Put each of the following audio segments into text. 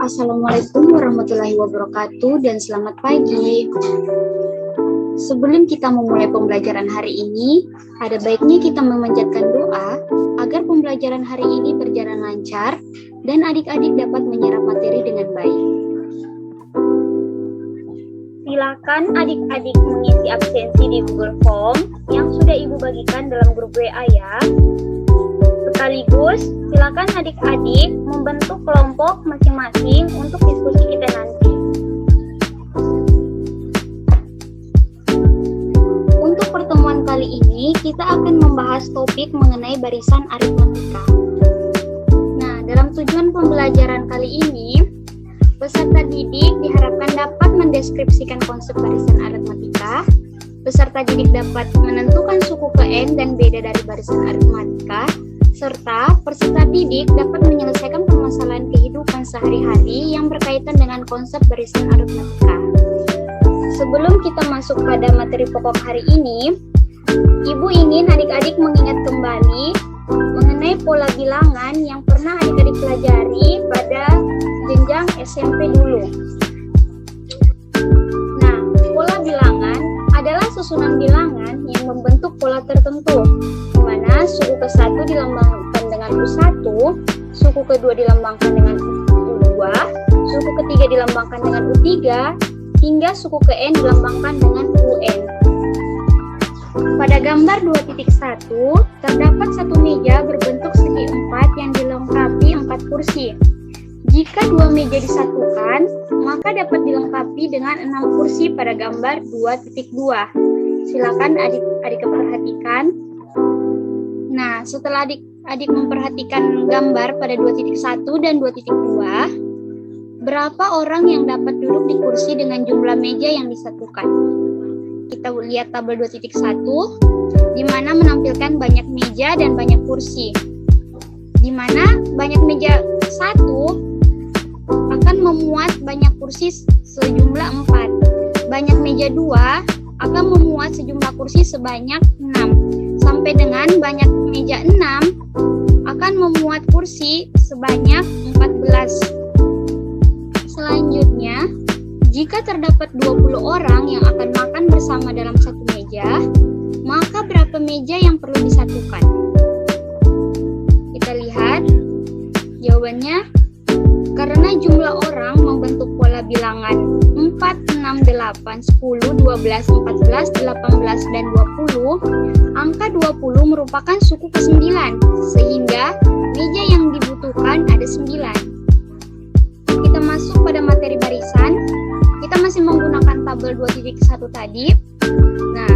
Assalamualaikum warahmatullahi wabarakatuh dan selamat pagi. Sebelum kita memulai pembelajaran hari ini, ada baiknya kita memanjatkan doa agar pembelajaran hari ini berjalan lancar dan adik-adik dapat menyerap materi dengan baik. Silakan adik-adik mengisi absensi di Google Form yang sudah Ibu bagikan dalam grup WA ya. Sekaligus, silakan adik-adik membentuk kelompok masing-masing untuk diskusi kita nanti. Untuk pertemuan kali ini, kita akan membahas topik mengenai barisan aritmatika. Nah, dalam tujuan pembelajaran kali ini, peserta didik diharapkan dapat mendeskripsikan konsep barisan aritmatika. Peserta didik dapat menentukan suku ke N dan beda dari barisan aritmatika, serta peserta didik dapat menyelesaikan permasalahan kehidupan sehari-hari yang berkaitan dengan konsep barisan aritmatika. Sebelum kita masuk pada materi pokok hari ini, Ibu ingin adik-adik mengingat kembali mengenai pola bilangan yang pernah adik-adik pelajari pada jenjang SMP dulu. Nah, pola bilangan adalah susunan bilangan yang membentuk pola tertentu, di mana suku ke-1 dilambangkan dengan U1, suku kedua dilambangkan dengan U2, suku ketiga dilambangkan dengan U3, hingga suku ke N dilambangkan dengan UN. Pada gambar 2.1, terdapat satu meja berbentuk segi 4 yang dilengkapi 4 kursi. Jika dua meja disatukan, maka dapat dilengkapi dengan 6 kursi pada gambar 2.2. Silakan adik-adik perhatikan. Nah, setelah adik-adik memperhatikan gambar pada 2.1 dan 2.2, berapa orang yang dapat duduk di kursi dengan jumlah meja yang disatukan? Kita lihat tabel 2.1, di mana menampilkan banyak meja dan banyak kursi. Di mana banyak meja 1 akan memuat banyak kursi sejumlah 4. Banyak meja 2 akan memuat sejumlah kursi sebanyak 6. Sampai dengan banyak meja 6 akan memuat kursi sebanyak 14. Selanjutnya, jika terdapat 20 orang yang akan makan bersama dalam satu meja, maka berapa meja yang perlu disatukan? Kita lihat jawabannya. Karena jumlah orang membentuk pola bilangan 4, 6, 8, 10, 12, 14, 18, dan 20, angka 20 merupakan suku ke-9, sehingga meja yang dibutuhkan ada 9. Kita masuk pada materi barisan. Kita masih menggunakan tabel 2.1 tadi. Nah,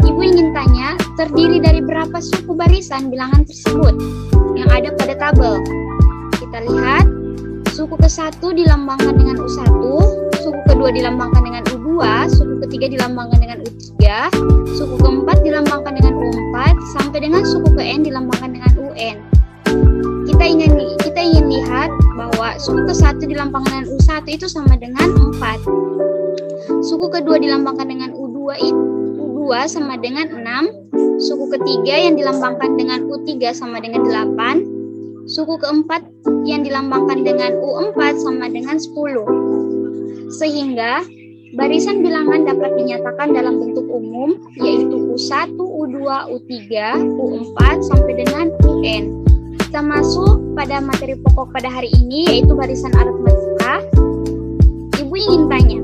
Ibu ingin tanya, terdiri dari berapa suku barisan bilangan tersebut yang ada pada tabel? Kita lihat. Suku ke-1 dilambangkan dengan U1, suku kedua dilambangkan dengan U2, suku ketiga dilambangkan dengan U3, suku keempat dilambangkan dengan U4, sampai dengan suku ke N dilambangkan dengan UN. Kita ingin lihat bahwa suku ke-1 dilambangkan dengan U1 itu sama dengan 4. Suku kedua dilambangkan dengan U2 sama dengan 6, suku ketiga yang dilambangkan dengan U3 sama dengan 8, suku keempat yang dilambangkan dengan U4 sama dengan 10. Sehingga barisan bilangan dapat dinyatakan dalam bentuk umum, yaitu U1, U2, U3, U4 sampai dengan UN. Kita masuk pada materi pokok pada hari ini, yaitu barisan aritmatika. Ibu ingin tanya,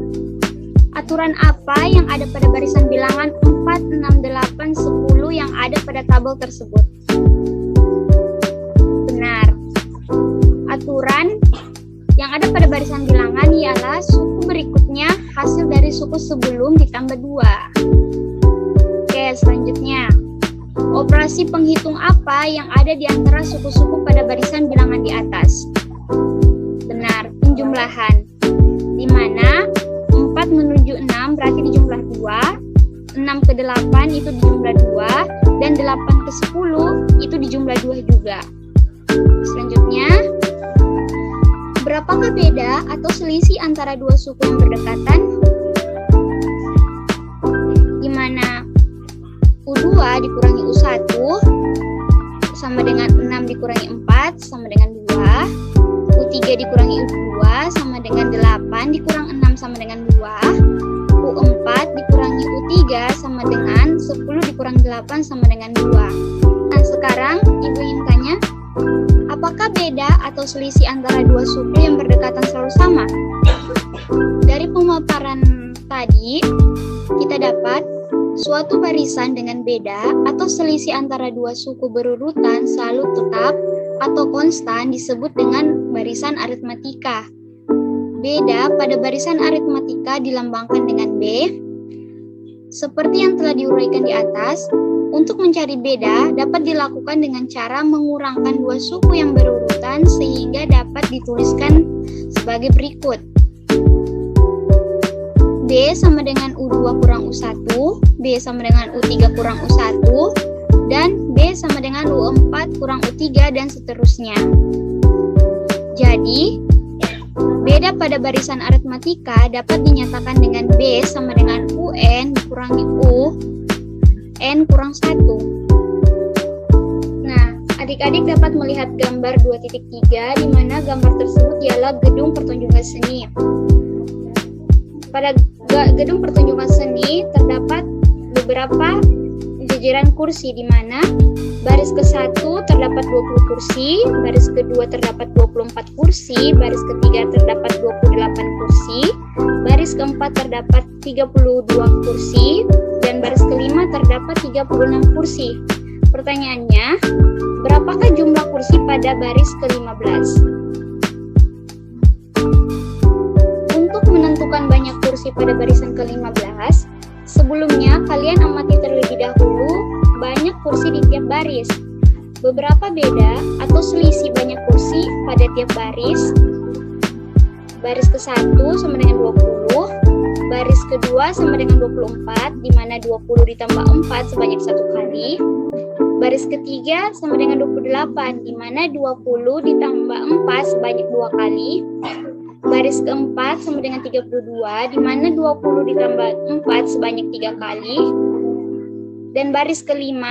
aturan apa yang ada pada barisan bilangan 4, 6, 8, 10 yang ada pada tabel tersebut? Aturan yang ada pada barisan bilangan ialah suku berikutnya hasil dari suku sebelum ditambah 2. Oke, selanjutnya. Operasi penghitung apa yang ada di antara suku-suku pada barisan bilangan di atas? Benar, penjumlahan. Di mana 4 menuju 6 berarti dijumlah 2, 6 ke 8 itu dijumlah 2, dan 8 ke 10 itu dijumlah 2 juga. Selanjutnya, berapakah beda atau selisih antara dua suku yang berdekatan? Di mana U2 dikurangi U1 sama dengan 6 dikurangi 4 sama dengan 2, U3 dikurangi U2 dengan 8 dikurang 6 sama dengan 2. U4 dikurangi U3 sama dengan 10 dikurang 8 sama dengan 2. Nah, sekarang Ibu ingin tanya, apakah beda atau selisih antara dua suku yang berdekatan selalu sama? Dari pemaparan tadi, kita dapat suatu barisan dengan beda atau selisih antara dua suku berurutan selalu tetap atau konstan disebut dengan barisan aritmatika. Beda pada barisan aritmatika dilambangkan dengan B. Seperti yang telah diuraikan di atas, untuk mencari beda dapat dilakukan dengan cara mengurangkan dua suku yang berurutan sehingga dapat dituliskan sebagai berikut. B sama dengan U2 kurang U1, B sama dengan U3 kurang U1, dan B sama dengan U4 kurang U3, dan seterusnya. Jadi, beda pada barisan aritmatika dapat dinyatakan dengan B sama dengan UN dikurangi U, N kurang 1. Nah, adik-adik dapat melihat gambar 2.3 di mana gambar tersebut ialah gedung pertunjukan seni. Pada gedung pertunjukan seni terdapat beberapa jajaran kursi di mana baris ke-1 terdapat 20 kursi, baris ke-2 terdapat 24 kursi, baris ke-3 terdapat 28 kursi, baris ke-4 terdapat 32 kursi, dan baris ke-5 terdapat 36 kursi. Pertanyaannya, berapakah jumlah kursi pada baris ke-15? Untuk menentukan banyak kursi pada barisan ke-15, sebelumnya kalian amati terlebih dahulu banyak kursi di tiap baris. Beberapa beda atau selisih banyak kursi pada tiap baris. Baris ke-1 sama dengan 20, baris ke-2 sama dengan 24, di mana 20 ditambah 4 sebanyak 1 kali. Baris ke-3 sama dengan 28, di mana 20 ditambah 4 sebanyak 2 kali. Baris ke-4 sama dengan 32, di mana 20 ditambah 4 sebanyak 3 kali. Dan baris ke-5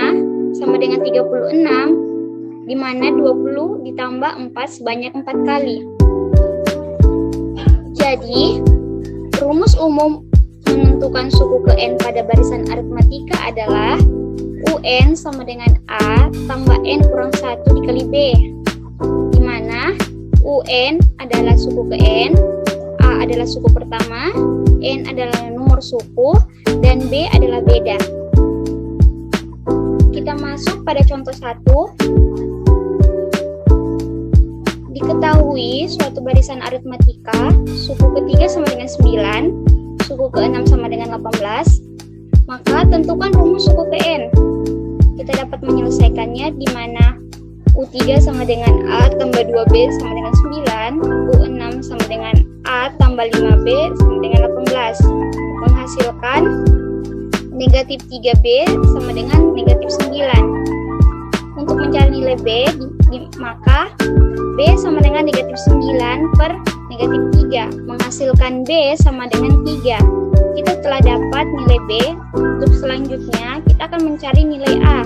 sama dengan 36, di mana 20 ditambah 4 sebanyak 4 kali. Jadi, rumus umum menentukan suku ke N pada barisan aritmatika adalah UN sama dengan A tambah N kurang 1 dikali B, di mana UN adalah suku ke N, A adalah suku pertama, N adalah nomor suku, dan B adalah beda. Kita masuk pada contoh 1. Diketahui suatu barisan aritmatika, suku ke-3 sama dengan 9, suku ke-6 sama dengan 18, maka tentukan rumus suku ke N. Kita dapat menyelesaikannya di mana U3 sama dengan A tambah 2B sama dengan 9, U6 sama dengan A tambah 5B sama dengan 18, menghasilkan negatif 3B sama dengan negatif 9. Untuk mencari nilai B, maka B sama dengan negatif 9 per negatif 3, menghasilkan B sama dengan 3. Kita telah dapat nilai B. Untuk selanjutnya, kita akan mencari nilai A.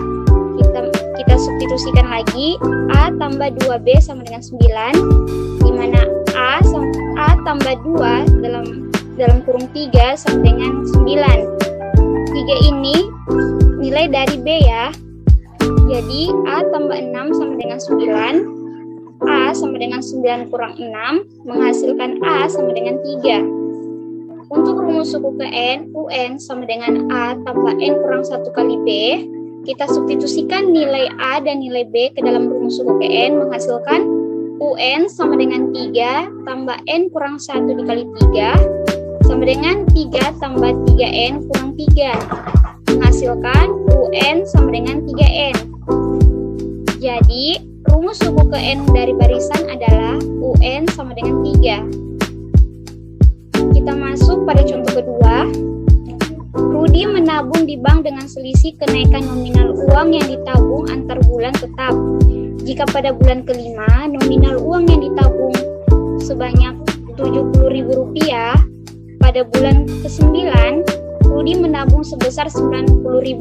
Kita substitusikan lagi A tambah 2B sama dengan 9, di mana A tambah 2 dalam kurung 3 sama dengan 9. 3 ini nilai dari B ya. Jadi A tambah 6 sama dengan 9, A sama dengan 9 kurang 6, menghasilkan A sama dengan 3. Untuk rumus suku ke N, UN sama dengan A tambah N kurang 1 kali B, kita substitusikan nilai A dan nilai B ke dalam rumus suku ke N, menghasilkan UN sama dengan 3 tambah N kurang 1 dikali 3, sama dengan 3 tambah 3N kurang 3, menghasilkan UN sama dengan 3N. Jadi, rumus suku ke N dari barisan adalah UN sama dengan 3. Kita masuk pada contoh kedua. Rudi menabung di bank dengan selisih kenaikan nominal uang yang ditabung antar bulan tetap. Jika pada bulan kelima, nominal uang yang ditabung sebanyak Rp70.000, pada bulan ke-9, Rudi menabung sebesar Rp90.000.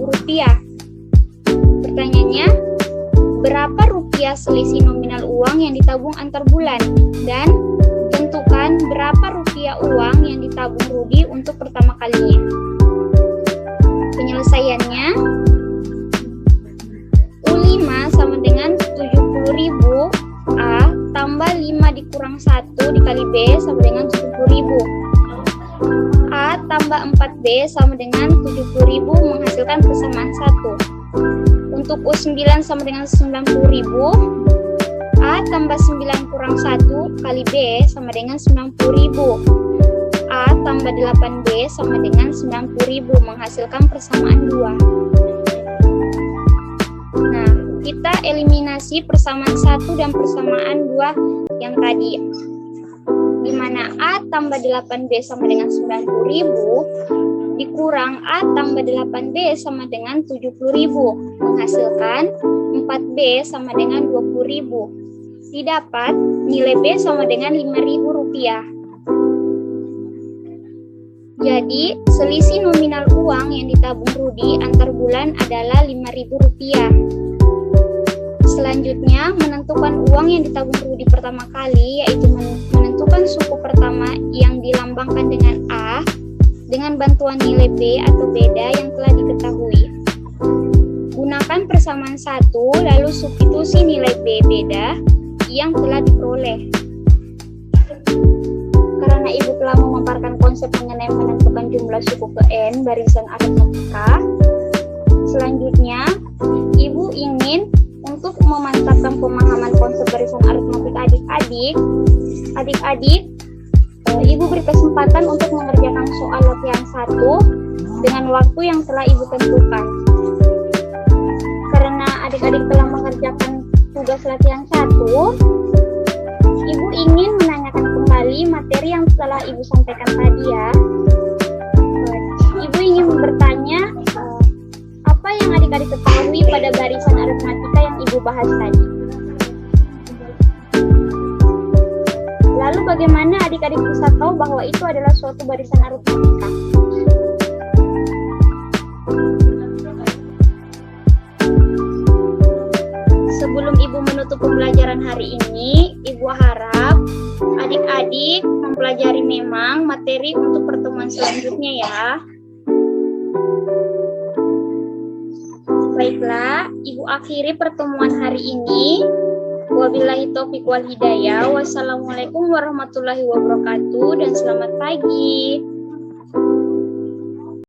Pertanyaannya, berapa rupiah selisih nominal uang yang ditabung antar bulan? Dan tentukan berapa Rudi untuk pertama kalinya. Penyelesaiannya, U5 sama dengan 70.000 A tambah 5 dikurang 1 dikali B sama dengan 70.000. A tambah 4B sama dengan 70.000 menghasilkan persamaan 1. Untuk U9 sama dengan 90.000, A tambah 9 kurang 1 kali B sama dengan 90.000. A tambah 8B sama dengan 90.000 menghasilkan persamaan 2. Nah, kita eliminasi persamaan 1 dan persamaan 2 yang tadi. Di mana A tambah 8B sama dengan 90.000 dikurang A tambah 8B sama dengan 70.000 menghasilkan 4B sama dengan 20.000. Didapat nilai B sama dengan Rp5.000. Jadi, selisih nominal uang yang ditabung Rudi antar bulan adalah Rp5.000. Selanjutnya, menentukan uang yang ditabung Rudi pertama kali, yaitu menentukan suku pertama yang dilambangkan dengan A dengan bantuan nilai B atau beda yang telah diketahui. Gunakan persamaan 1, lalu substitusi nilai B beda yang telah diperoleh. Karena Ibu telah memaparkan konsep mengenai menentukan jumlah suku ke N barisan aritmatika, selanjutnya Ibu ingin untuk memantapkan pemahaman konsep barisan aritmatika adik-adik, Ibu beri kesempatan untuk mengerjakan soal latihan 1 dengan waktu yang telah Ibu tentukan. Karena adik-adik telah mengerjakan tugas latihan 1, Ibu ingin menanyakan kembali materi yang telah Ibu sampaikan tadi ya. Ibu ingin bertanya apa yang adik-adik ketahui pada barisan aritmatika yang Ibu bahas tadi. Lalu bagaimana adik-adik bisa tahu bahwa itu adalah suatu barisan aritmatika? Sebelum Ibu menutup pembelajaran hari ini, Ibu harap adik-adik mempelajari memang materi untuk pertemuan selanjutnya ya. Baiklah, Ibu akhiri pertemuan hari ini. Wabillahi taufiq wal hidayah. Wassalamualaikum warahmatullahi wabarakatuh dan selamat pagi.